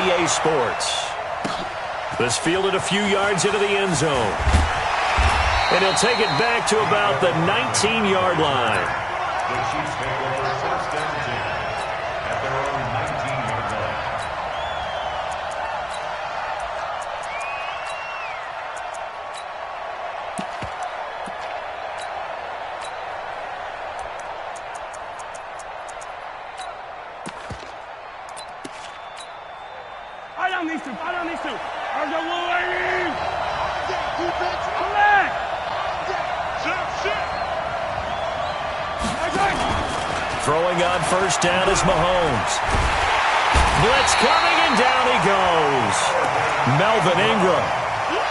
EA Sports. This fielded a few yards into the end zone. And he'll take it back to about the 19-yard line. The Chiefs take over first down 10 at their own 19-yard line. I don't need to. There's a little lady. Defense. Collect. Throwing on first down is Mahomes. Blitz coming, and down he goes. Melvin Ingram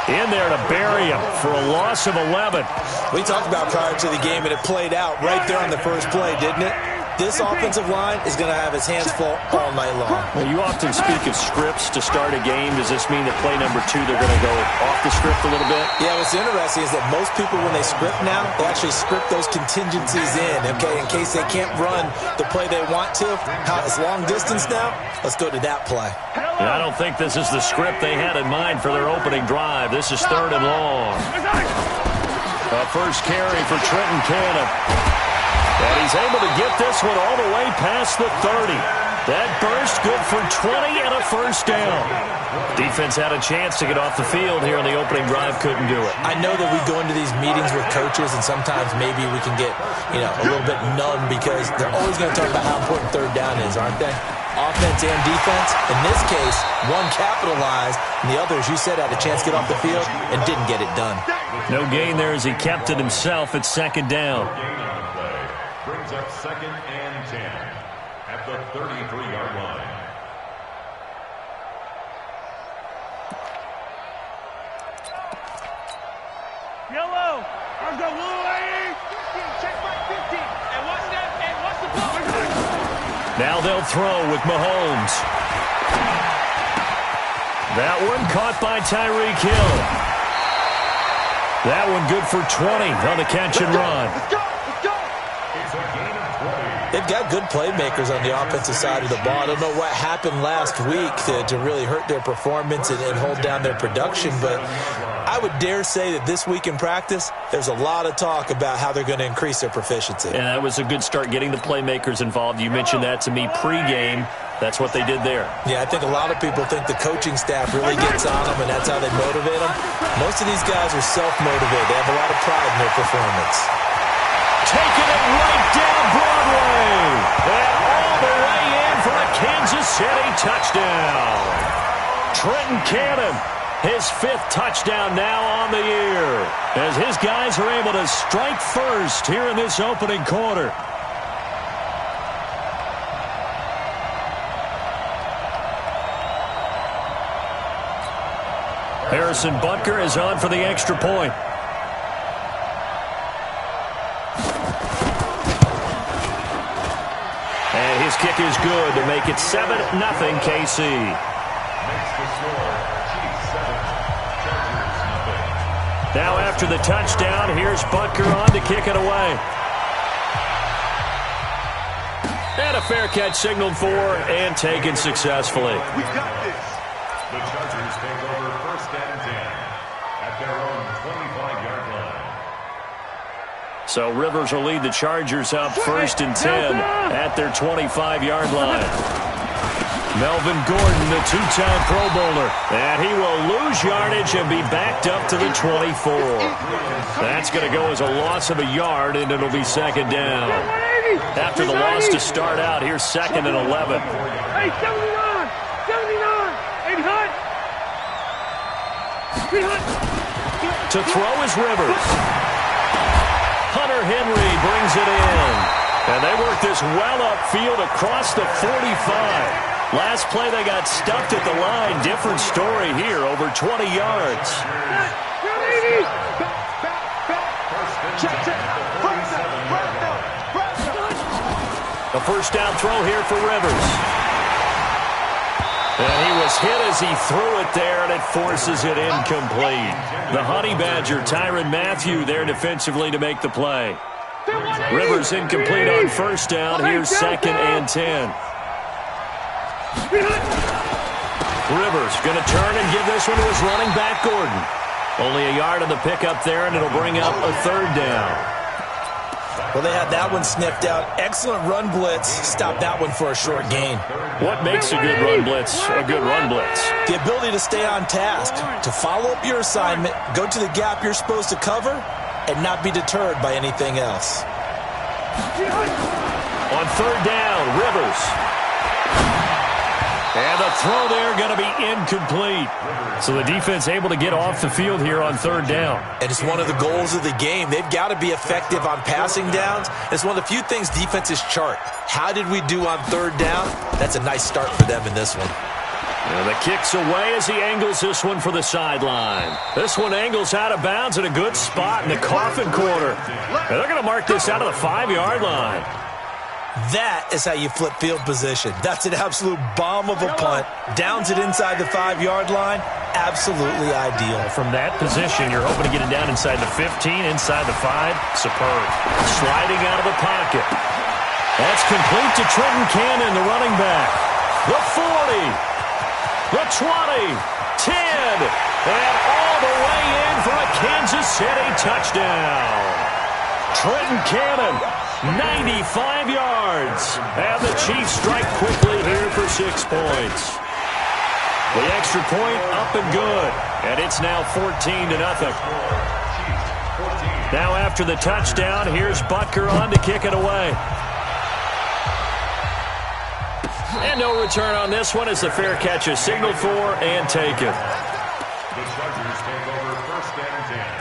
in there to bury him for a loss of 11. We talked about prior to the game, and it played out right there on the first play, didn't it? This offensive line is going to have his hands full all night long. Well, you often speak of scripts to start a game. Does this mean that play number 2, they're going to go off the script a little bit? Yeah, what's interesting is that most people, when they script now, they actually script those contingencies in, okay, in case they can't run the play they want to. How it's long distance now? Let's go to that play. And I don't think this is the script they had in mind for their opening drive. This is 3rd and long. A first carry for Trenton Cannon. And he's able to get this one all the way past the 30. That burst good for 20 and a first down. Defense had a chance to get off the field here on the opening drive, couldn't do it. I know that we go into these meetings with coaches, and sometimes maybe we can get, a little bit numb because they're always going to talk about how important 3rd down is, aren't they? Offense and defense. In this case, one capitalized, and the other, as you said, had a chance to get off the field and didn't get it done. No gain there as he kept it himself at 2nd down. Brings up 2nd and 10 at the 33-yard line. Yellow. Let's go, Blue Lady. Check my 50. And what's that? And what's the ball? Now they'll throw with Mahomes. That one caught by Tyreek Hill. That one good for 20 on the catch and run. They've got good playmakers on the offensive side of the ball. I don't know what happened last week to really hurt their performance and hold down their production, but I would dare say that this week in practice, there's a lot of talk about how they're going to increase their proficiency. And that was a good start getting the playmakers involved. You mentioned that to me pregame. That's what they did there. Yeah, I think a lot of people think the coaching staff really gets on them, and that's how they motivate them. Most of these guys are self-motivated. They have a lot of pride in their performance. Taking it right down Broadway. And all the way in for a Kansas City touchdown. Trenton Cannon, his 5th touchdown now on the year, as his guys are able to strike first here in this opening quarter. Harrison Butker is on for the extra point. And his kick is good to make it 7-0 KC. Makes the score Chiefs 7, Chargers nothing. Now after the touchdown, here's Butker on to kick it away. And a fair catch signaled for and taken successfully. We got this. The Chargers take over first and 10 at their own 25-yard line. So Rivers will lead the Chargers up 1st and 10 at their 25-yard line. Melvin Gordon, the 2-time Pro Bowler, and he will lose yardage and be backed up to the 24. That's going to go as a loss of a yard, and it'll be 2nd down. After the loss to start out, here's 2nd and 11. Hey, 79! 79! 8 hut! 3 hut! To throw is Rivers. Hunter Henry brings it in. And they work this well upfield across the 45. Last play they got stuffed at the line. Different story here, over 20 yards. A first down throw here for Rivers. And he was hit as he threw it there, and it forces it incomplete. The Honey Badger, Tyrann Mathieu, there defensively to make the play. Rivers incomplete on first down. Here's 2nd and 10. Rivers going to turn and give this one to his running back, Gordon. Only a yard on the pickup there, and it'll bring up a third down. Well, they had that one sniffed out. Excellent run blitz. Stop that one for a short gain. What makes a good run blitz a good run blitz? The ability to stay on task, to follow up your assignment, go to the gap you're supposed to cover, and not be deterred by anything else. On third down, Rivers. And the throw there going to be incomplete. So the defense able to get off the field here on third down. And it's one of the goals of the game. They've got to be effective on passing downs. It's one of the few things defenses chart. How did we do on third down? That's a nice start for them in this one. And the kick's away as he angles this one for the sideline. This one angles out of bounds at a good spot in the coffin corner. And they're going to mark this out of the 5-yard line. That is how you flip field position. That's an absolute bomb of a punt. Downs it inside the 5-yard line. Absolutely ideal. From that position, you're hoping to get it down inside the 15, inside the 5. Superb. Sliding out of the pocket. That's complete to Trenton Cannon, the running back. The 40. The 20. 10. And all the way in for a Kansas City touchdown. Trenton Cannon. 95 yards. And the Chiefs strike quickly here for 6 points. The extra point up and good. And it's now 14-0. Now after the touchdown, here's Butker on to kick it away. And no return on this one as the fair catch is signaled for and taken. The Chargers take over first and 10.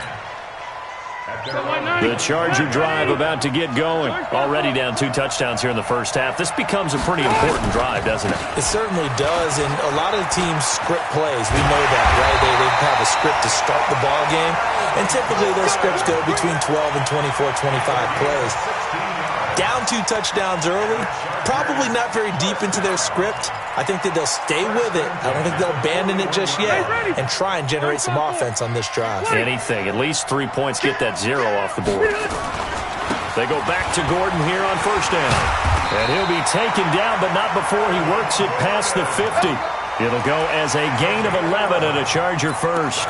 The Charger drive about to get going. Already down 2 touchdowns here in the first half. This becomes a pretty important drive, doesn't it? It certainly does, and a lot of the teams script plays. We know that, right? They have a script to start the ball game, and typically those scripts go between 12 and 24, 25 plays. Down 2 touchdowns early, probably not very deep into their script. I think that they'll stay with it. I don't think they'll abandon it just yet and try and generate some offense on this drive. Anything. At least 3 points. Get that 0 off the board. They go back to Gordon here on first down. And he'll be taken down, but not before he works it past the 50. It'll go as a gain of 11 and a Charger first.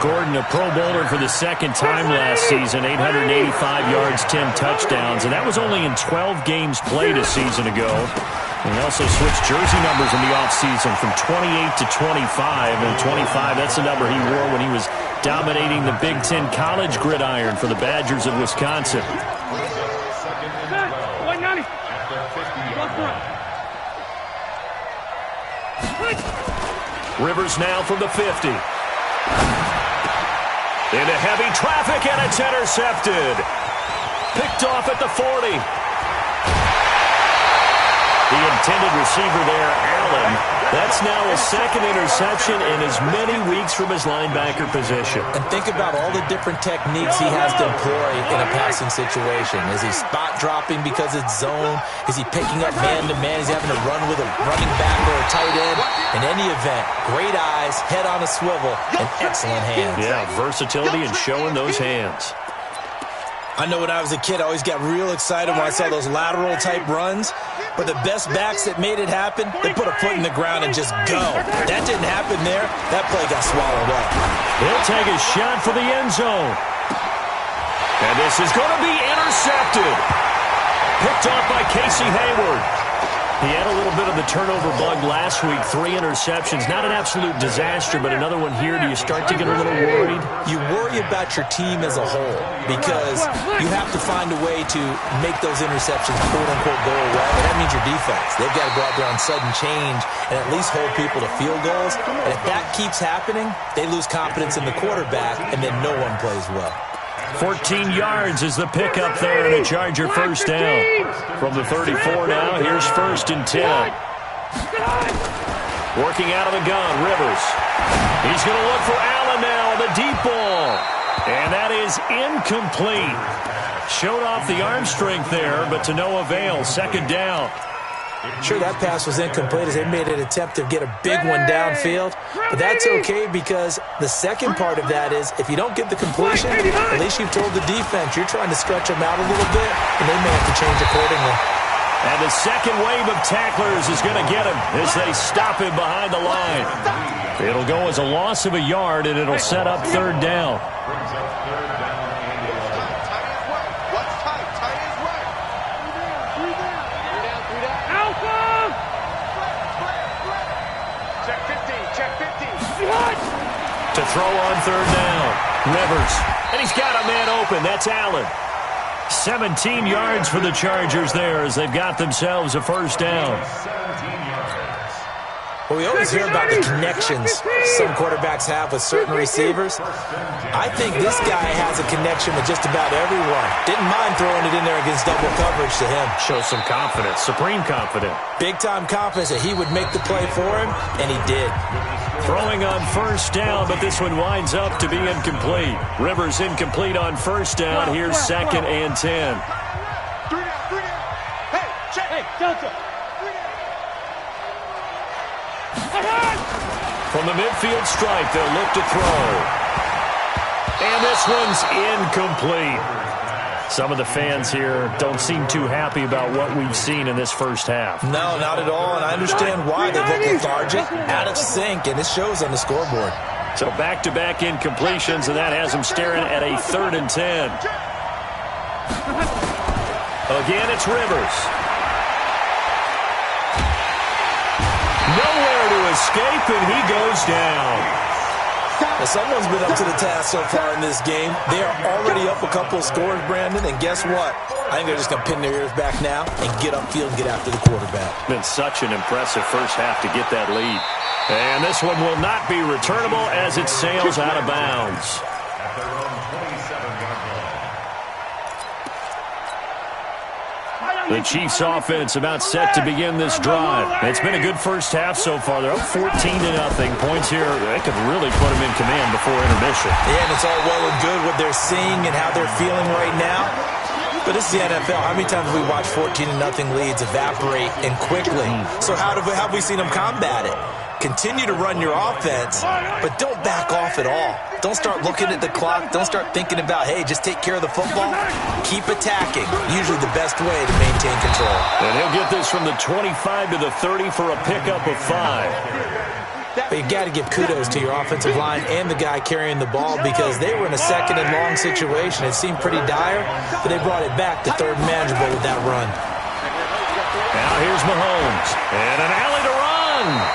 Gordon, a Pro Bowler for the second time last season, 885 yards, 10 touchdowns, and that was only in 12 games played a season ago. And he also switched jersey numbers in the offseason from 28 to 25, and 25, that's the number he wore when he was dominating the Big Ten college gridiron for the Badgers of Wisconsin. Rivers now from the 50. Into heavy traffic, and it's intercepted. Picked off at the 40. The intended receiver there, Allen. That's now a second interception in as many weeks from his linebacker position. And think about all the different techniques he has to employ in a passing situation. Is he spot dropping because it's zone? Is he picking up man-to-man? Is he having to run with a running back or a tight end? In any event, great eyes, head on a swivel, and excellent hands. Yeah, versatility and showing those hands. I know when I was a kid, I always got real excited when I saw those lateral-type runs. But the best backs that made it happen, they put a foot in the ground and just go. That didn't happen there. That play got swallowed up. He'll take a shot for the end zone. And this is going to be intercepted. Picked off by Casey Hayward. He had a little bit of the turnover bug last week, 3 interceptions. Not an absolute disaster, but another one here. Do you start to get a little worried? You worry about your team as a whole because you have to find a way to make those interceptions, quote-unquote, go away. And that means your defense. They've got to go out there on sudden change and at least hold people to field goals. And if that keeps happening, they lose confidence in the quarterback, and then no one plays well. 14 yards is the pickup there, and a Charger first down. From the 34 now, here's first and 10. Working out of the gun, Rivers. He's going to look for Allen now on the deep ball. And that is incomplete. Showed off the arm strength there, but to no avail. Second down. Sure, that pass was incomplete as they made an attempt to get a big one downfield. But that's okay because the second part of that is if you don't get the completion, at least you've told the defense you're trying to stretch them out a little bit, and they may have to change accordingly. And the second wave of tacklers is going to get him as they stop him behind the line. It'll go as a loss of a yard, and it'll set up third down. Brings up third down and 11. What's tight? Tight is what? Three down. Alpha! Check 50. Check 50. To throw on third down. Rivers. And he's got a man open. That's Allen. 17 yards for the Chargers there as they've got themselves a first down. 17 yards. Well, we always hear about the connections some quarterbacks have with certain receivers. I think this guy has a connection with just about everyone. Didn't mind throwing it in there against double coverage to him. Shows some confidence, supreme confidence. Big-time confidence that he would make the play for him, and he did. Throwing on first down, but this one winds up to be incomplete. Rivers incomplete on first down. Here's second and 10. 3 down. Hey, check. Hey, Delta. From the midfield stripe, they'll look to throw. And this one's incomplete. Some of the fans here don't seem too happy about what we've seen in this first half. No, not at all, and I understand why. They look lethargic, out of sync, and it shows on the scoreboard. So back-to-back incompletions, and that has them staring at a 3rd and 10. Again, it's Rivers. Nowhere to escape, and he goes down. Well, someone's been up to the task so far in this game. They are already up a couple of scores, Brandon, and guess what? I think they're just going to pin their ears back now and get upfield and get after the quarterback. Been such an impressive first half to get that lead. And this one will not be returnable as it sails out of bounds. At their own 27-yard line. The Chiefs offense about set to begin this drive. It's been a good first half so far. They're up 14-0. Points here, they could really put them in command before intermission. Yeah, and it's all well and good what they're seeing and how they're feeling right now. But this is the NFL. How many times have we watched 14-0 leads evaporate and quickly? So how have we seen them combat it? Continue to run your offense, but don't back off at all. Don't start looking at the clock. Don't start thinking about, hey, just take care of the football. Keep attacking. Usually the best way to maintain control. And he'll get this from the 25 to the 30 for a pickup of 5. But you got to give kudos to your offensive line and the guy carrying the ball because they were in a 2nd and long situation. It seemed pretty dire, but they brought it back to 3rd and manageable with that run. Now here's Mahomes. And an alley to run.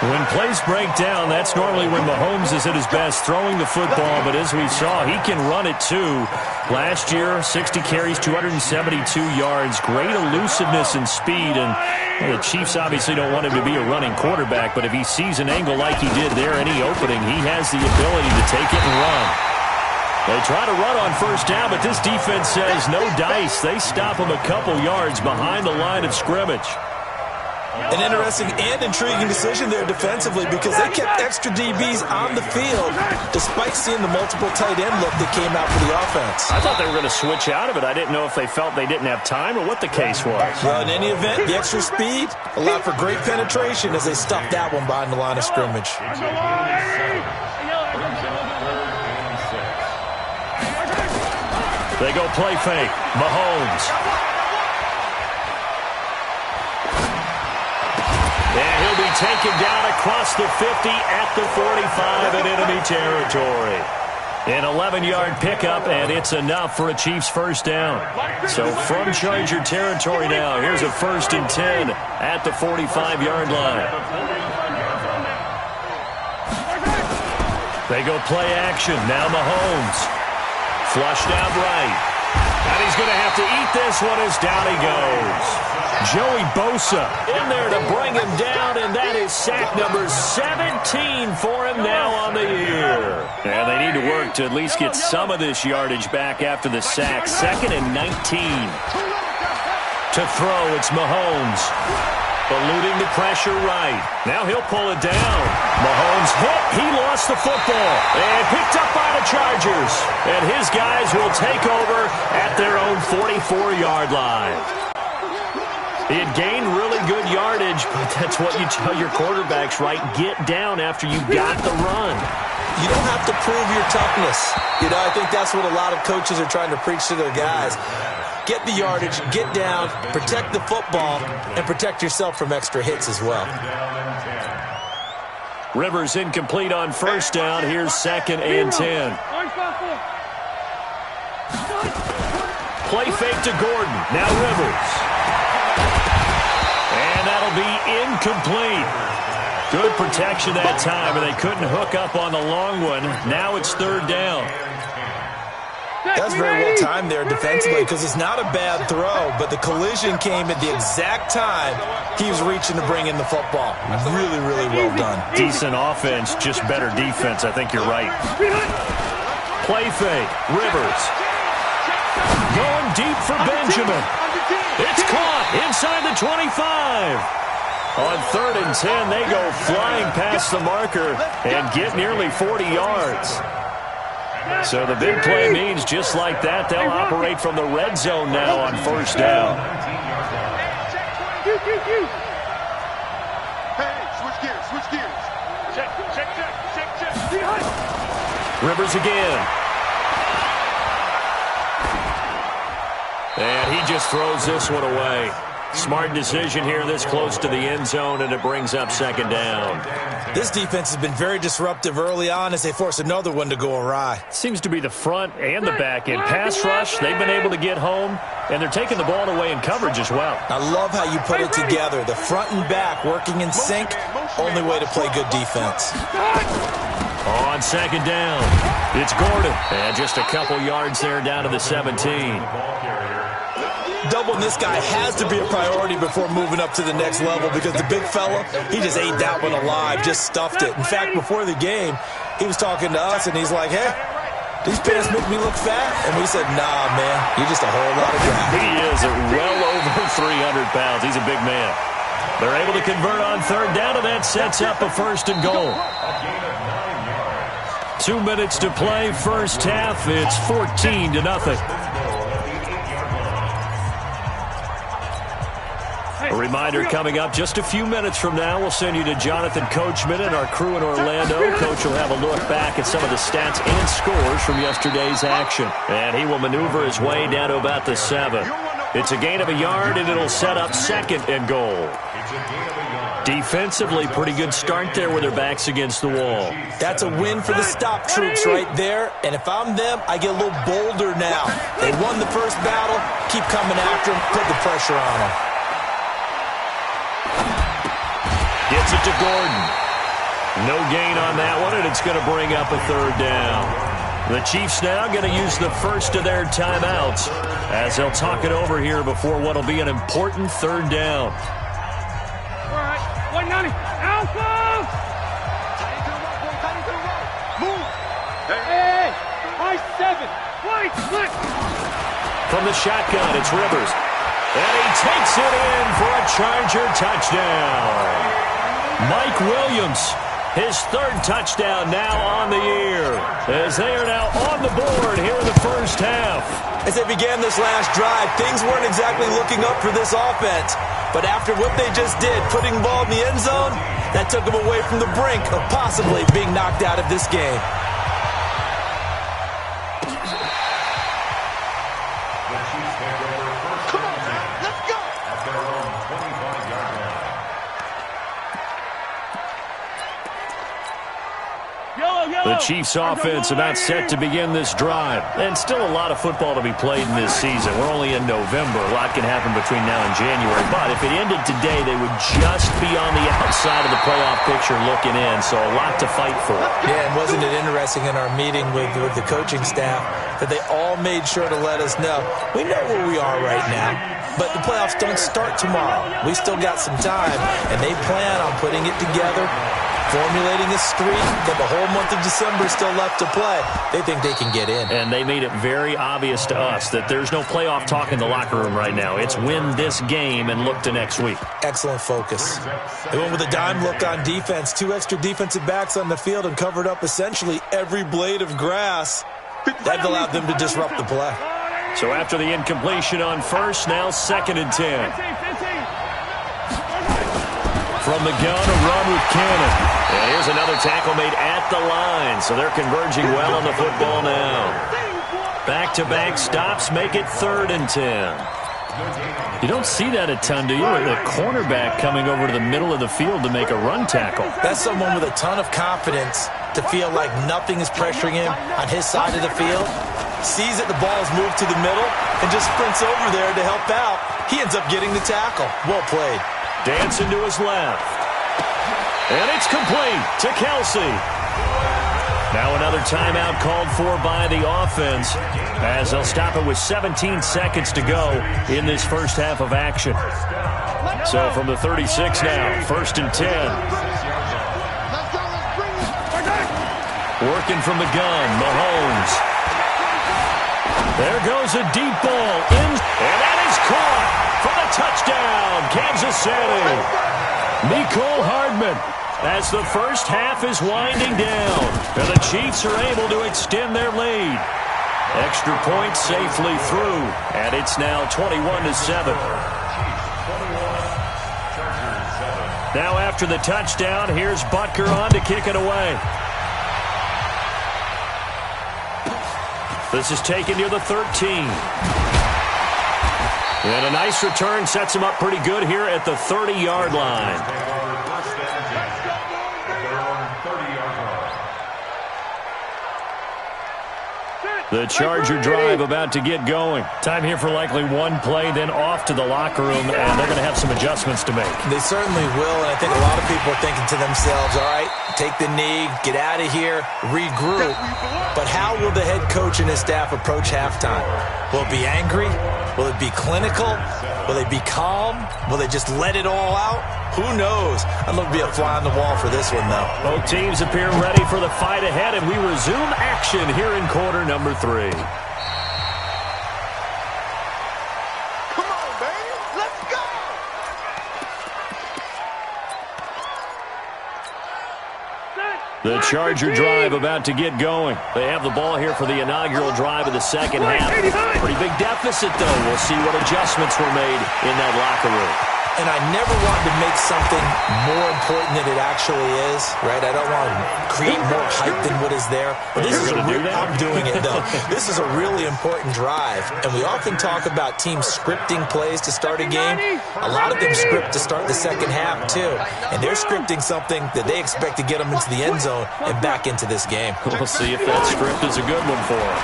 When plays break down, that's normally when Mahomes is at his best throwing the football, but as we saw, he can run it too. Last year, 60 carries, 272 yards, great elusiveness and speed, and well, the Chiefs obviously don't want him to be a running quarterback, but if he sees an angle like he did there, any opening, he has the ability to take it and run. They try to run on first down, but this defense says no dice. They stop him a couple yards behind the line of scrimmage. An interesting and intriguing decision there defensively because they kept extra DBs on the field despite seeing the multiple tight end look that came out for the offense. I thought they were going to switch out of it. I didn't know if they felt they didn't have time or what the case was. Well, in any event, the extra speed allowed for great penetration as they stuffed that one behind the line of scrimmage. They go play fake. Mahomes. And he'll be taken down across the 50 at the 45 in enemy territory. An 11-yard pickup, and it's enough for a Chiefs first down. So from Charger territory now, here's a 1st and 10 at the 45-yard line. They go play action. Now Mahomes. Flushed out right. And he's going to have to eat this one as down he goes. Joey Bosa in there to bring him down, and that is sack number 17 for him now on the year. And they need to work to at least get some of this yardage back after the sack. 2nd and 19. To throw, it's Mahomes. Eluding the pressure right. Now he'll pull it down. Mahomes hit. He lost the football. And picked up by the Chargers. And his guys will take over at their own 44-yard line. He had gained really good yardage, but that's what you tell your quarterbacks, right? Get down after you got the run. You don't have to prove your toughness. You know, I think that's what a lot of coaches are trying to preach to their guys. get the yardage, get down, protect the football, and protect yourself from extra hits as well. Rivers incomplete on first down. Here's 2nd and 10. Play fake to Gordon. Now Rivers. And that'll be incomplete. Good protection that time, and they couldn't hook up on the long one. Now it's 3rd down. That's very well timed there defensively because it's not a bad throw, but the collision came at the exact time he was reaching to bring in the football. Really, really well done. Decent offense, just better defense. I think you're right. Play fake. Rivers. Going deep for Benjamin. It's caught inside the 25. On 3rd and 10, they go flying past the marker and get nearly 40 yards. So the big play means just like that, they'll operate from the red zone now on 1st down. Hey, switch gears. Check. Rivers again. And he just throws this one away. Smart decision here this close to the end zone, and it brings up 2nd down. This defense has been very disruptive early on as they force another one to go awry. Seems to be the front and the back end. Pass rush, they've been able to get home, and they're taking the ball away in coverage as well. I love how you put it together. The front and back working in sync, only way to play good defense. On 2nd down, it's Gordon. And just a couple yards there down to the 17. Doubling this guy has to be a priority before moving up to the next level because the big fella, he just ate that one alive, just stuffed it. In fact, before the game, he was talking to us, and he's like, hey, these pants make me look fat? And we said, nah, man, you're just a whole lot of guy. He is at well over 300 pounds. He's a big man. They're able to convert on 3rd down, and that sets up a 1st and goal. 2 minutes to play, first half. It's 14-0. A reminder coming up just a few minutes from now, we'll send you to Jonathan Coachman and our crew in Orlando. Coach will have a look back at some of the stats and scores from yesterday's action. And he will maneuver his way down to about the 7. It's a gain of a yard, and it'll set up 2nd and goal. Defensively, pretty good start there with their backs against the wall. That's a win for the stop troops right there. And if I'm them, I get a little bolder now. They won the first battle. Keep coming after them. Put the pressure on them. Gets it to Gordon. No gain on that one, and it's going to bring up a 3rd down. The Chiefs now going to use the first of their timeouts as they'll talk it over here before what will be an important 3rd down. All right, 190. Alpha! Move! Hey! High 7! White, split! From the shotgun, it's Rivers. And he takes it in for a Charger touchdown. Mike Williams, his 3rd touchdown now on the year, as they are now on the board here in the first half. As they began this last drive, things weren't exactly looking up for this offense. But after what they just did, putting the ball in the end zone, that took them away from the brink of possibly being knocked out of this game. The Chiefs offense about set to begin this drive. And still a lot of football to be played in this season. We're only in November. A lot can happen between now and January. But if it ended today, they would just be on the outside of the playoff picture looking in. So a lot to fight for. Yeah, and wasn't it interesting in our meeting with the coaching staff that they all made sure to let us know, we know where we are right now, but the playoffs don't start tomorrow. We still got some time, and they plan on putting it together, formulating a streak, that the whole month of December is still left to play. They think they can get in. And they made it very obvious to us that there's no playoff talk in the locker room right now. It's win this game and look to next week. Excellent focus. They went with a dime look on defense. 2 extra defensive backs on the field and covered up essentially every blade of grass. That allowed them to disrupt the play. So after the incompletion on first, now 2nd and 10. From the gun, a run with Cannon. And here's another tackle made at the line. So they're converging well on the football now. Back-to-back stops make it 3rd and 10. You don't see that a ton, do you? A cornerback coming over to the middle of the field to make a run tackle. That's someone with a ton of confidence to feel like nothing is pressuring him on his side of the field. Sees that the ball is moved to the middle and just sprints over there to help out. He ends up getting the tackle. Well played. Dancing to his left. And it's complete to Kelsey. Now another timeout called for by the offense as they'll stop it with 17 seconds to go in this first half of action. So from the 36 now, 1st and 10. Working from the gun, Mahomes. There goes a deep ball in, and that is caught for the touchdown, Kansas City. Mecole Hardman. As the first half is winding down, and the Chiefs are able to extend their lead. Extra point safely through, and it's now 21-7. Now after the touchdown, here's Butker on to kick it away. This is taken near the 13. And a nice return sets him up pretty good here at the 30-yard line. The Charger drive about to get going. Time here for likely one play, then off to the locker room, and they're going to have some adjustments to make. They certainly will, and I think a lot of people are thinking to themselves, all right, take the knee, get out of here, regroup. But how will the head coach and his staff approach halftime? Will it be angry? Will it be clinical? Will they be calm? Will they just let it all out? Who knows? I'd love to be a fly on the wall for this one, though. Both teams appear ready for the fight ahead, and we resume action here in quarter number 3. Come on, baby. Let's go. The Charger drive about to get going. They have the ball here for the inaugural drive of the second half. Pretty big deficit, though. We'll see what adjustments were made in that locker room. And I never wanted to make something more important than it actually is, right? I don't want to create more hype than what is there. But this is I'm doing it, though. This is a really important drive. And we often talk about teams scripting plays to start a game. A lot of them script to start the second half, too. And they're scripting something that they expect to get them into the end zone and back into this game. We'll see if that script is a good one for them.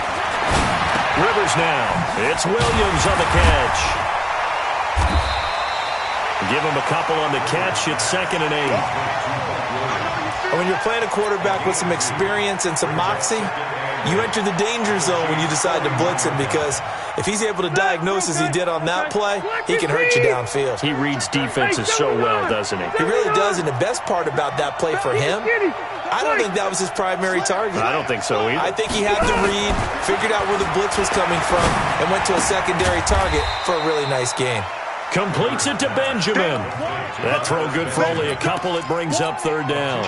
Rivers now. It's Williams on the catch. Give him a couple on the catch. It's 2nd and 8. When you're playing a quarterback with some experience and some moxie, you enter the danger zone when you decide to blitz him, because if he's able to diagnose as he did on that play, he can hurt you downfield. He reads defenses so well, doesn't he? He really does, and the best part about that play for him, I don't think that was his primary target. I don't think so either. I think he had the read, figured out where the blitz was coming from, and went to a secondary target for a really nice gain. Completes it to Benjamin. That throw good for only a couple. It brings up 3rd down.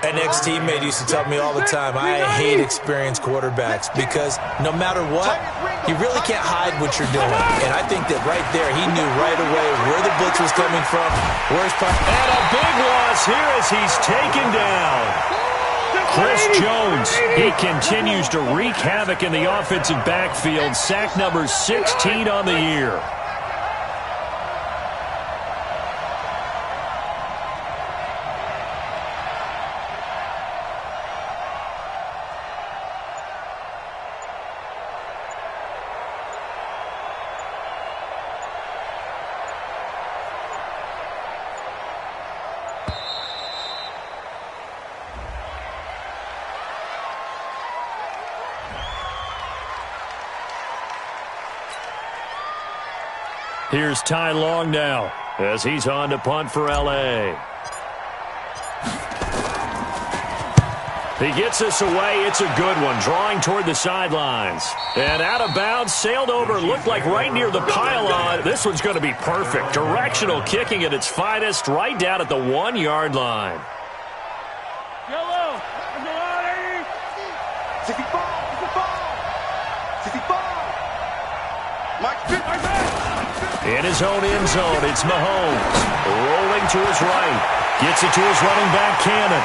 An ex-teammate used to tell me all the time, I hate experienced quarterbacks, because no matter what, you really can't hide what you're doing. And I think that right there, he knew right away where the blitz was coming from, where's and a big loss here as he's taken down. Chris Jones, he continues to wreak havoc in the offensive backfield. Sack number 16 on the year. Here's Ty Long now as he's on to punt for L.A. He gets us away. It's a good one, drawing toward the sidelines. And out of bounds, sailed over, looked like right near the pylon. This one's going to be perfect. Directional kicking at its finest, right down at the 1-yard line. Yellow. Let's go on, 80. 65. 65. 65. Mike Pitt. In his own end zone, it's Mahomes. Rolling to his right. Gets it to his running back, Cannon.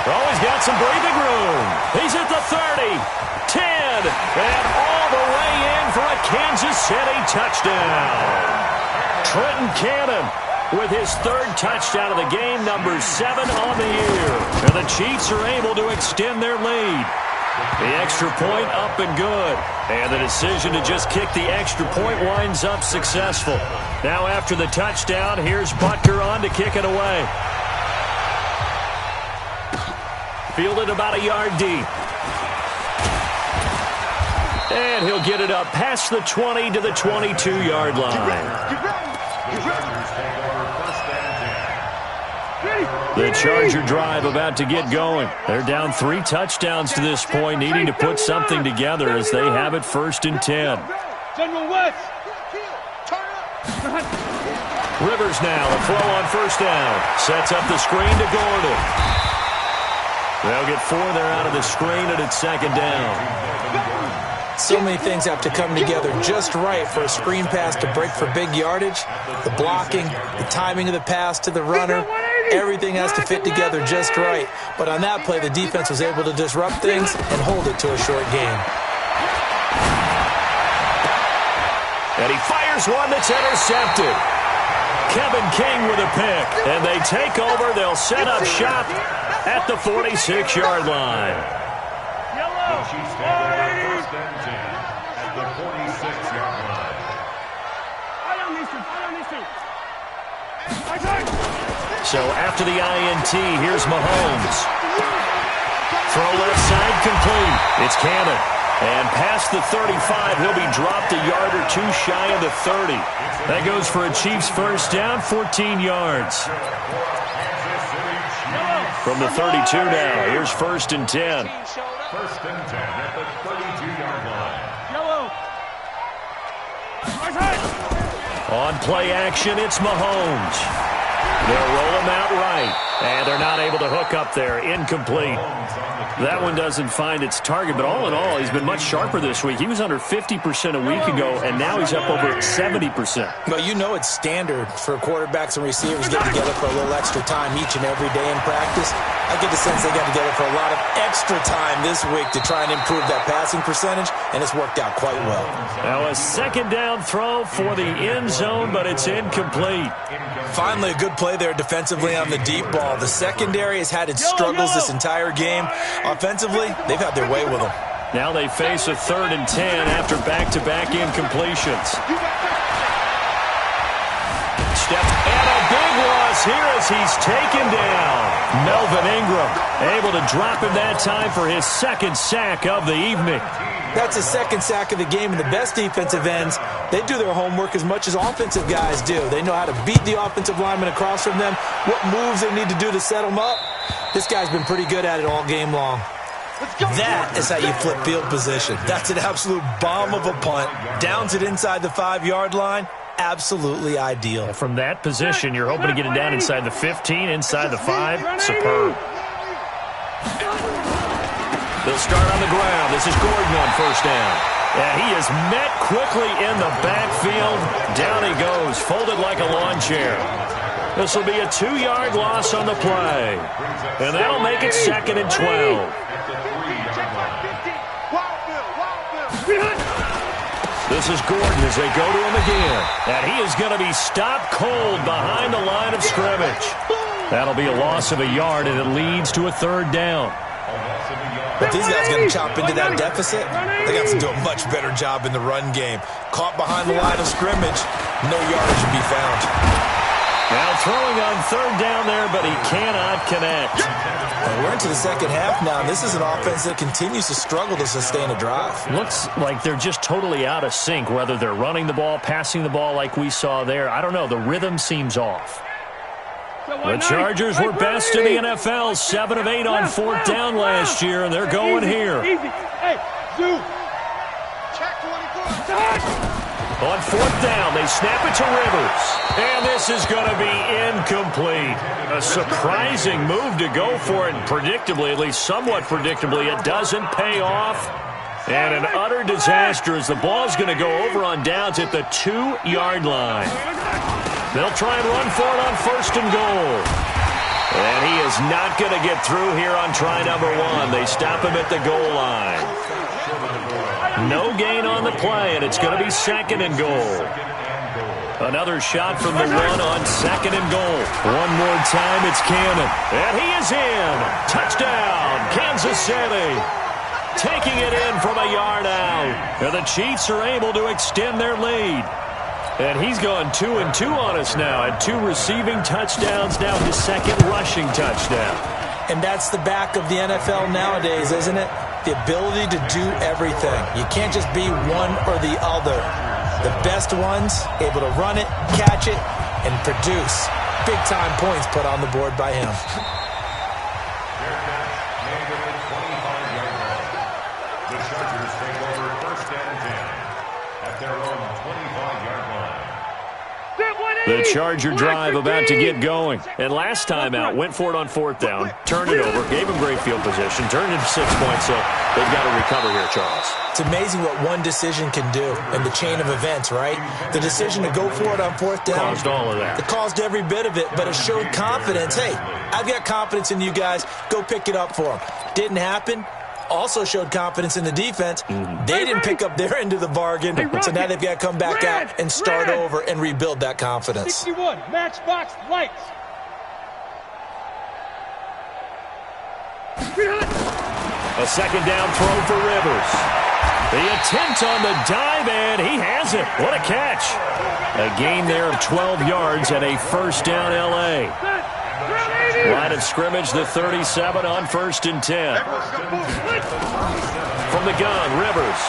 Oh, he's got some breathing room. He's at the 30, 10, and all the way in for a Kansas City touchdown. Trenton Cannon with his third touchdown of the game, number 7 on the year. And the Chiefs are able to extend their lead. The extra point up and good. And the decision to just kick the extra point winds up successful. Now after the touchdown, here's Butker on to kick it away. Fielded about a yard deep. And he'll get it up past the 20 to the 22-yard line. The Charger drive about to get going. They're down 3 touchdowns to this point, needing to put something together as they have it 1st and 10. Rivers now, a throw on 1st down. Sets up the screen to Gordon. They'll get 4 there out of the screen, and it's 2nd down. So many things have to come together just right for a screen pass to break for big yardage. The blocking, the timing of the pass to the runner, everything has to fit together just right. But on that play, the defense was able to disrupt things and hold it to a short game. And he fires one that's intercepted. Kevin King with a pick. And they take over. They'll set up shop at the 46-yard line. So after the INT, here's Mahomes. Throw left side complete. It's Cannon. And past the 35, he'll be dropped a yard or 2 shy of the 30. That goes for a Chiefs 1st down, 14 yards. From the 32 now, here's 1st and 10. 1st and 10 at the 32-yard line. On play action, it's Mahomes. They'll roll him out right, and they're not able to hook up there. Incomplete. That one doesn't find its target, but all in all, he's been much sharper this week. He was under 50% a week ago, and now he's up over 70%. Well, you know it's standard for quarterbacks and receivers get together for a little extra time each and every day in practice. I get the sense they got together for a lot of extra time this week to try and improve that passing percentage, and it's worked out quite well. Now a 2nd down throw for the end zone, but it's incomplete. Finally, a good play there defensively on the deep ball. The secondary has had its struggles this entire game. Offensively, they've had their way with them. Now they face a 3rd and 10 after back-to-back incompletions. And a big loss here as he's taken down. Melvin Ingram able to drop him that time for his 2nd sack of the evening. That's his 2nd sack of the game, and the best defensive ends, they do their homework as much as offensive guys do. They know how to beat the offensive lineman across from them, what moves they need to do to set them up. This guy's been pretty good at it all game long. That is how you flip field position. That's an absolute bomb of a punt. Downs it inside the 5-yard line. Absolutely ideal. From that position, you're hoping to get it down inside the 15, inside the 5. Superb. They'll start on the ground. This is Gordon on 1st down. And he is met quickly in the backfield. Down he goes, folded like a lawn chair. This will be a 2-yard loss on the play. And that'll make it 2nd and 12. This is Gordon as they go to him again. And he is going to be stopped cold behind the line of scrimmage. That'll be a loss of a yard, and it leads to a 3rd down. But these guys going to chop into that deficit. They got to do a much better job in the run game. Caught behind the line of scrimmage, no yardage to be found. Now throwing on 3rd down there, but he cannot connect. And we're into the 2nd half now. This is an offense that continues to struggle to sustain a drive. Looks like they're just totally out of sync, whether they're running the ball, passing the ball like we saw there. I don't know. The rhythm seems off. The Chargers were best in the NFL, 7 of 8 on 4th down last year, and they're going here. On 4th down, they snap it to Rivers. And this is going to be incomplete. A surprising move to go for it, and predictably, at least somewhat predictably, it doesn't pay off. And an utter disaster as the ball's going to go over on downs at the 2-yard line. They'll try and run for it on 1st and goal. And he is not going to get through here on try number 1. They stop him at the goal line. No gain on the play, and it's going to be 2nd and goal. Another shot from the 1 on 2nd and goal. One more time, it's Cannon. And he is in. Touchdown, Kansas City. Taking it in from a yard out. And the Chiefs are able to extend their lead. And he's gone 2-2 on us now. At 2 receiving touchdowns, now his 2nd rushing touchdown. And that's the back of the NFL nowadays, isn't it? The ability to do everything. You can't just be one or the other. The best ones able to run it, catch it, and produce. Big-time points put on the board by him. The Chargers take over 1st and 10 at their own 25-yard line. The Charger drive about to get going. And last time out, went for it on 4th down, turned it over, gave him great field position, turned it 6 points, so they've got to recover here, Charles. It's amazing what one decision can do in the chain of events, right? The decision to go for it on 4th down. Caused all of that. It caused every bit of it, but it showed confidence. Hey, I've got confidence in you guys. Go pick it up for them. Didn't happen. Also showed confidence in the defense. They didn't pick up their end of the bargain, so now they've got to come back out and start over and rebuild that confidence. 61, Matchbox Lights. A 2nd down throw for Rivers. The attempt on the dive, and he has it. What a catch. A gain there of 12 yards and a 1st down L.A. Line of scrimmage, the 37 on 1st and 10. From the gun, Rivers.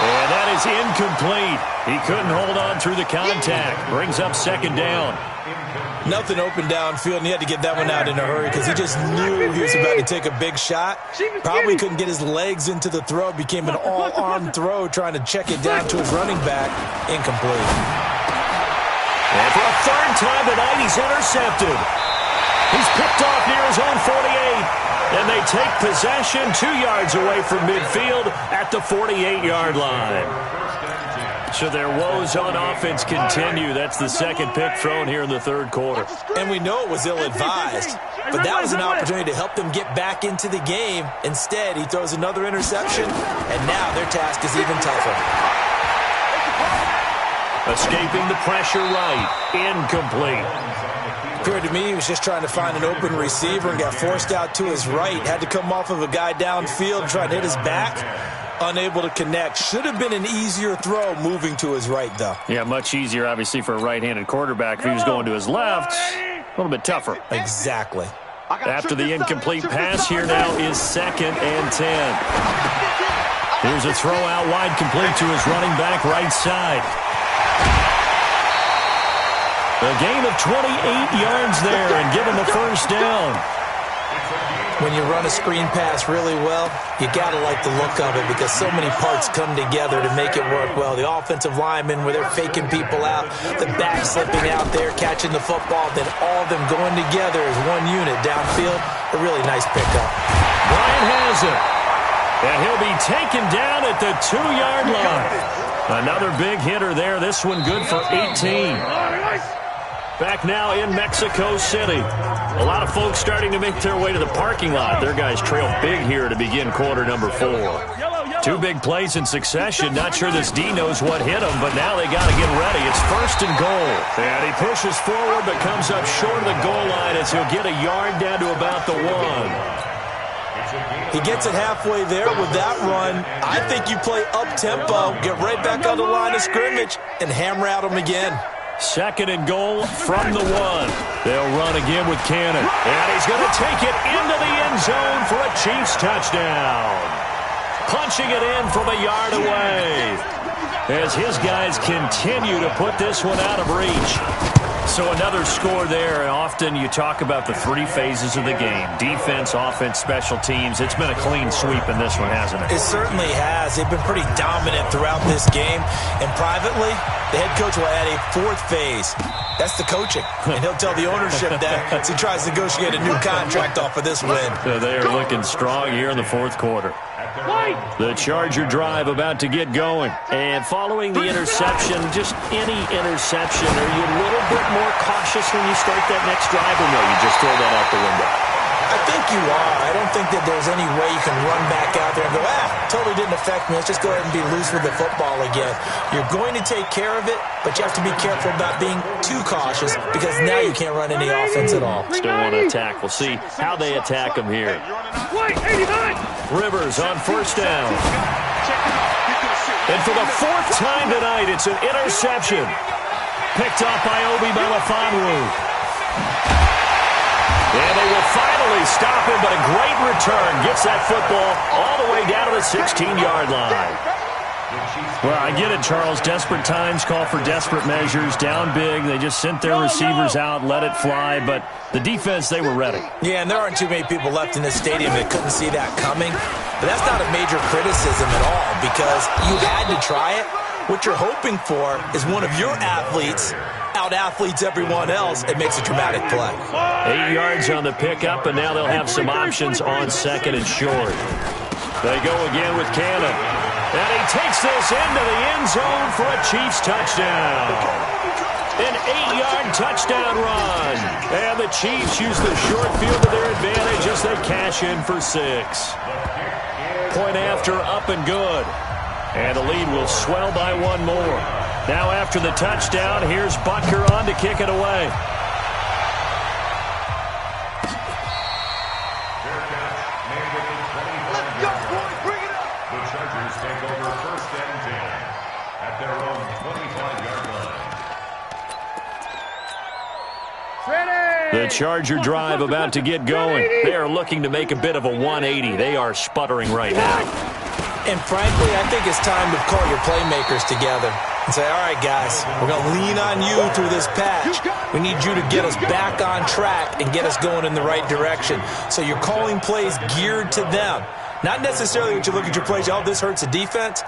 And that is incomplete. He couldn't hold on through the contact. Brings up 2nd down. Nothing open downfield, and he had to get that one out in a hurry because he just knew he was about to take a big shot. Probably couldn't get his legs into the throw. Became an all-arm throw trying to check it down to his running back. Incomplete. And for a 3rd time tonight, he's intercepted. He's picked off near his own 48. And they take possession 2 yards away from midfield at the 48-yard line. So their woes on offense continue. That's the 2nd pick thrown here in the 3rd quarter. And we know it was ill-advised, but that was an opportunity to help them get back into the game. Instead, he throws another interception, and now their task is even tougher. Escaping the pressure right. Incomplete. Appeared to me he was just trying to find an open receiver and got forced out to his right. Had to come off of a guy downfield, trying to hit his back. Unable to connect. Should have been an easier throw moving to his right, though. Yeah, much easier, obviously, for a right-handed quarterback. If he was going to his left, a little bit tougher. Exactly. After the incomplete pass, here now is 2nd and 10. Here's a throw out wide, complete to his running back right side. A gain of 28 yards there and give him a 1st down. When you run a screen pass really well, you got to like the look of it because so many parts come together to make it work well. The offensive linemen, where they're faking people out, the back slipping out there, catching the football, then all of them going together as one unit downfield. A really nice pickup. Bryant has it. And he'll be taken down at the 2-yard line. Another big hitter there. This one good for 18. Back now in Mexico City. A lot of folks starting to make their way to the parking lot. Their guys trail big here to begin quarter number 4. 2 big plays in succession. Not sure this D knows what hit him, but now they got to get ready. It's 1st and goal. And he pushes forward but comes up short of the goal line as he'll get a yard down to about the 1. He gets it halfway there with that run. I think you play up-tempo, get right back on the line of scrimmage, and hammer at him again. 2nd and goal from the 1. They'll run again with Cannon. And he's going to take it into the end zone for a Chiefs touchdown. Punching it in from a yard away as his guys continue to put this one out of reach. So another score there, and often you talk about the 3 phases of the game. Defense, offense, special teams. It's been a clean sweep in this one, hasn't it? It certainly has. They've been pretty dominant throughout this game. And privately, the head coach will add a 4th phase. That's the coaching. And he'll tell the ownership that as he tries to negotiate a new contract off of this win. So they are looking strong here in the 4th quarter. The Charger drive about to get going. And following the interception, just any interception, are you a little bit more cautious when you start that next drive, or no, you just throw that out the window? I think you are. I don't think that there's any way you can run back out there and go, totally didn't affect me. Let's just go ahead and be loose with the football again. You're going to take care of it, but you have to be careful about being too cautious because now you can't run any offense at all. Still want to attack. We'll see how they attack them here. Rivers on first down. And for the fourth time tonight, it's an interception. Picked off by Obi Melifonwu. And they will finally stop him, but a great return. Gets that football all the way down to the 16-yard line. Well, I get it, Charles. Desperate times call for desperate measures. Down big. They just sent their receivers out, let it fly. But the defense, they were ready. Yeah, and there aren't too many people left in this stadium that couldn't see that coming. But that's not a major criticism at all because you had to try it. What you're hoping for is one of your athletes out-athletes everyone else. It makes a dramatic play. 8 yards on the pickup, and now they'll have some options on second and short. They go again with Cannon. And he takes this into the end zone for a Chiefs touchdown. An 8-yard touchdown run. And the Chiefs use the short field to their advantage as they cash in for 6. Point after, up and good. And the lead will swell by one more. Now after the touchdown, here's Butker on to kick it away. The Chargers take over first and 10 at their own 25-yard line. The Charger drive about to get going. They are looking to make a bit of a 180. They are sputtering right now. And frankly, I think it's time to call your playmakers together and say, all right, guys, we're going to lean on you through this patch. We need you to get us back on track and get us going in the right direction. So you're calling plays geared to them. Not necessarily what you look at your plays, oh, this hurts the defense.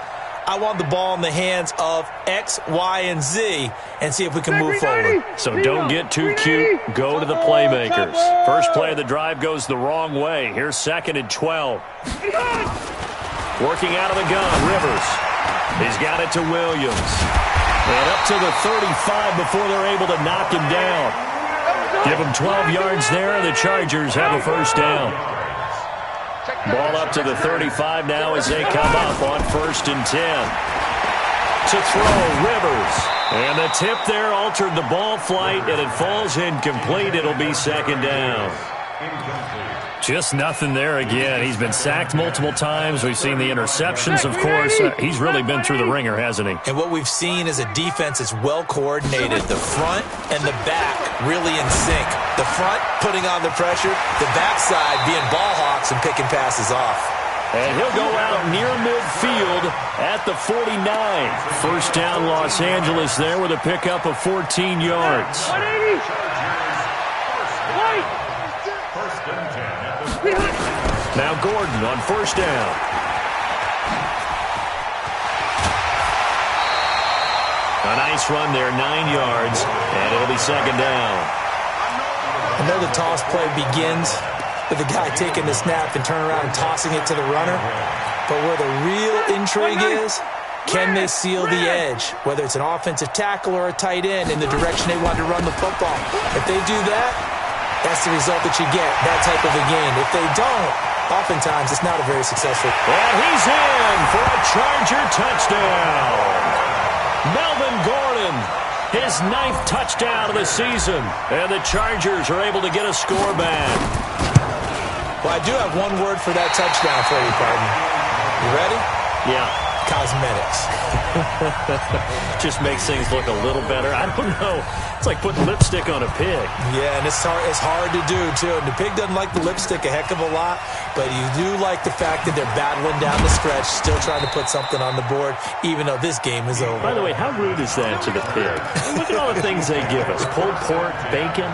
I want the ball in the hands of X, Y, and Z and see if we can move forward. So don't get too cute. Go to the playmakers. First play of the drive goes the wrong way. Here's second and 12. Working out of the gun, Rivers. He's got it to Williams. And up to the 35 before they're able to knock him down. Give him 12 yards there, and the Chargers have a first down. Ball up to the 35 now as they come up on first and 10. To throw, Rivers. And the tip there altered the ball flight, and it falls incomplete. It'll be second down. Just nothing there again. He's been sacked multiple times. We've seen the interceptions, of course. He's really been through the ringer, hasn't he? And what we've seen is a defense that's well coordinated. The front and the back really in sync. The front putting on the pressure, the backside being ball hawks and picking passes off. And he'll go out near midfield at the 49. First down, Los Angeles there with a pickup of 14 yards. Now Gordon on first down. A nice run there, 9 yards, and it'll be second down. I know the toss play begins with the guy taking the snap and turning around and tossing it to the runner. But where the real intrigue is, can they seal the edge, whether it's an offensive tackle or a tight end, in the direction they want to run the football? If they do that, that's the result that you get, that type of a game. If they don't, oftentimes it's not a very successful. And he's in for a Charger touchdown. Melvin Gordon, his 9th touchdown of the season. And the Chargers are able to get a score back. Well, I do have one word for that touchdown for you, partner. You ready? Yeah. Cosmetics. Just makes things look a little better. I don't know. It's like putting lipstick on a pig. Yeah, and it's hard to do, too. And the pig doesn't like the lipstick a heck of a lot, but you do like the fact that they're battling down the stretch, still trying to put something on the board, even though this game is over. By the way, how rude is that to the pig? Look at all the things they give us. Pulled pork, bacon.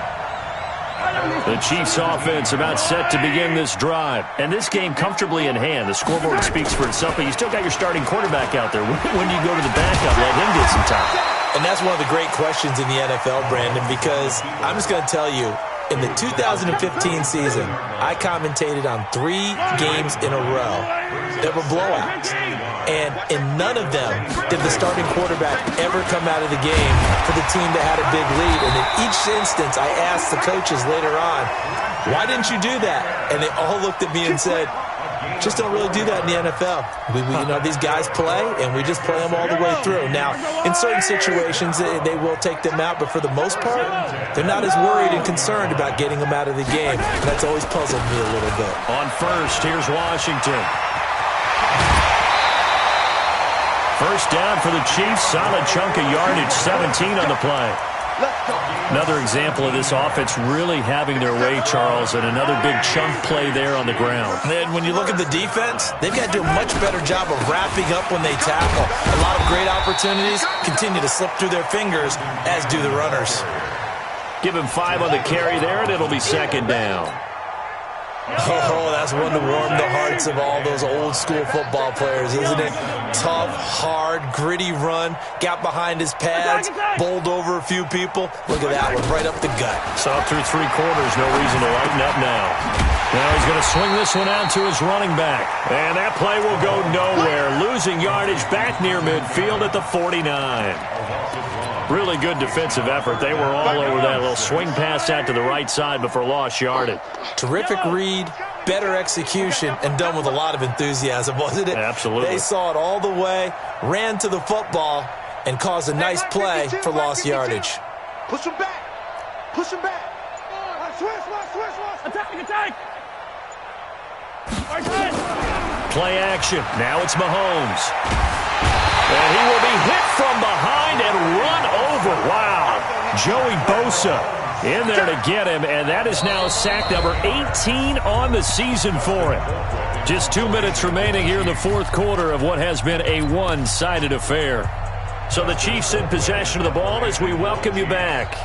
The Chiefs offense about set to begin this drive. And this game comfortably in hand. The scoreboard speaks for itself, but you still got your starting quarterback out there. When do you go to the backup? Let him get some time. And that's one of the great questions in the NFL, Brandon, because I'm just going to tell you, in the 2015 season, I commentated on 3 games in a row that were blowouts. And in none of them did the starting quarterback ever come out of the game for the team that had a big lead. And in each instance, I asked the coaches later on, why didn't you do that? And they all looked at me and said, just don't really do that in the NFL. These guys play, and we just play them all the way through. Now, in certain situations, they will take them out, but for the most part, they're not as worried and concerned about getting them out of the game. And that's always puzzled me a little bit. On first, here's Washington. First down for the Chiefs. Solid chunk of yardage, 17 on the play. Another example of this offense really having their way, Charles, and another big chunk play there on the ground. And when you look at the defense, they've got to do a much better job of wrapping up when they tackle. A lot of great opportunities continue to slip through their fingers, as do the runners. Give him 5 on the carry there, and it'll be second down. Oh, that's one to warm the hearts of all those old-school football players, isn't it? Tough, hard, gritty run, got behind his pads, bowled over a few people. Look at that one, right up the gut. Saw through 3 quarters, no reason to lighten up now. Now he's going to swing this one out to his running back. And that play will go nowhere, losing yardage back near midfield at the 49. Really good defensive effort. They were all over that little swing pass out to the right side before lost yardage. Terrific read, better execution, and done with a lot of enthusiasm, wasn't it? Absolutely. They saw it all the way, ran to the football, and caused a nice play for lost yardage. Push him back. Push him back. Switch. Attack. Play action. Now it's Mahomes. And he will be hit from behind and run over. Wow. Joey Bosa in there to get him, and that is now sack number 18 on the season for him. Just 2 minutes remaining here in the fourth quarter of what has been a one-sided affair. So the Chiefs in possession of the ball as we welcome you back.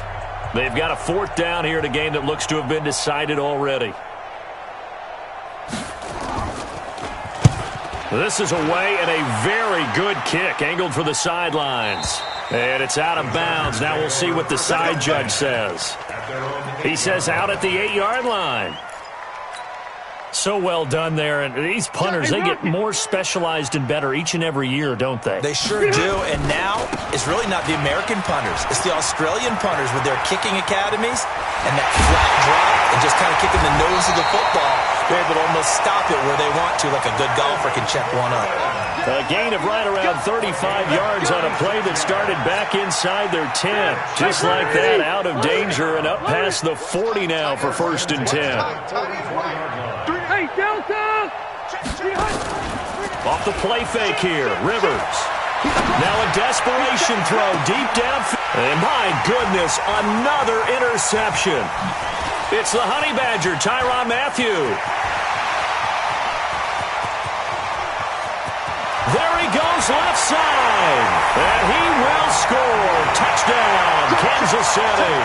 They've got a 4th down here in a game that looks to have been decided already. This is away and a very good kick, angled for the sidelines. And it's out of bounds. Now we'll see what the side judge says. He says out at the 8-yard line. So well done there. And these punters, they get more specialized and better each and every year, don't they? They sure do. And now it's really not the American punters. It's the Australian punters with their kicking academies and that flat drop and just kind of kicking the nose of the football. They're able to almost stop it where they want to, like a good golfer can check one up. A gain of right around 35 yards on a play that started back inside their 10. Just like that, out of danger and up past the 40 now for 1st and 10. Hey, Delta! Off the play fake here, Rivers. Now a desperation throw deep down. And my goodness, another interception. It's the Honey Badger, Tyrann Mathieu. There he goes left side. And he will score. Touchdown, Kansas City.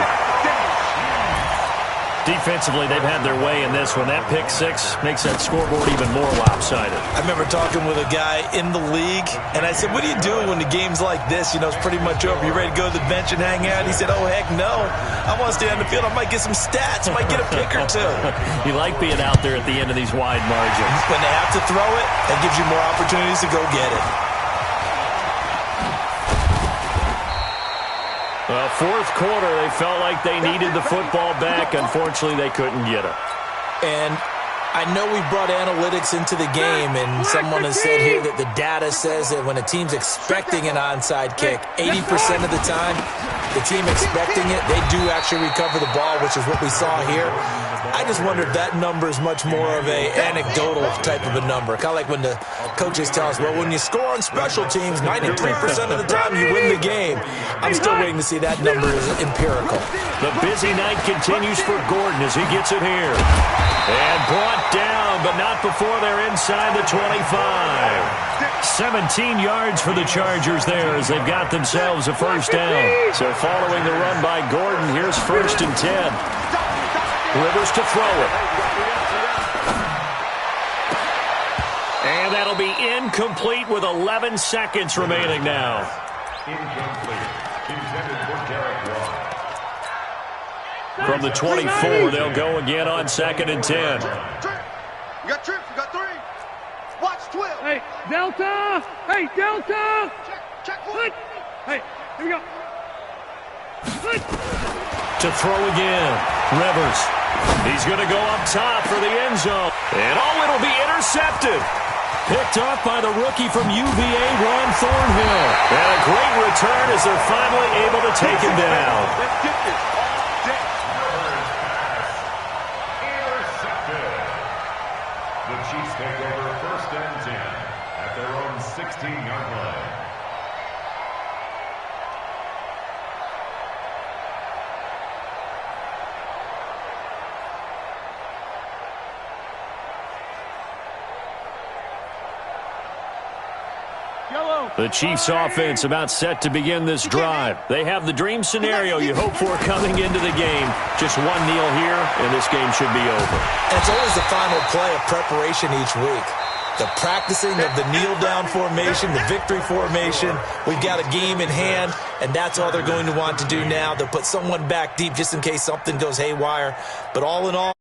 Defensively, they've had their way in this one. That pick 6 makes that scoreboard even more lopsided. I remember talking with a guy in the league, and I said, what are you doing when the game's like this? You know, it's pretty much over. You ready to go to the bench and hang out? He said, oh, heck no. I want to stay on the field. I might get some stats. I might get a pick or two. You like being out there at the end of these wide margins. When they have to throw it, that gives you more opportunities to go get it. Well, fourth quarter, they felt like they needed the football back. Unfortunately, they couldn't get it. And I know we brought analytics into the game, and someone has said here that the data says that when a team's expecting an onside kick, 80% of the time, the team expecting it, they do actually recover the ball, which is what we saw here. I just wonder if that number is much more of a anecdotal type of a number. Kind of like when the coaches tell us, well, when you score on special teams, 93% of the time you win the game. I'm still waiting to see that number is empirical. The busy night continues for Gordon as he gets it here. And brought down, but not before they're inside the 25. 17 yards for the Chargers there as they've got themselves a first down. So following the run by Gordon, here's 1st and 10. Rivers to throw it. And that'll be incomplete with 11 seconds remaining now. Incomplete. Intended for Derek Watt. From the 24, they'll go again on 2nd and 10. You got trips. You got 3. Watch 12. Hey, Delta! Hey, Delta! Check one. Hey, here we go. To throw again. Rivers. He's going to go up top for the end zone. And it'll be intercepted. Picked off by the rookie from UVA, Ron Thornhill. And a great return as they're finally able to take him down. Let's get this all day. Rivers pass. Intercepted. The Chiefs take over 1st and 10 at their own 16-yard line. The Chiefs offense about set to begin this drive. They have the dream scenario you hope for coming into the game. Just one kneel here, and this game should be over. And it's always the final play of preparation each week. The practicing of the kneel-down formation, the victory formation. We've got a game in hand, and that's all they're going to want to do now. They'll put someone back deep just in case something goes haywire. But all in all,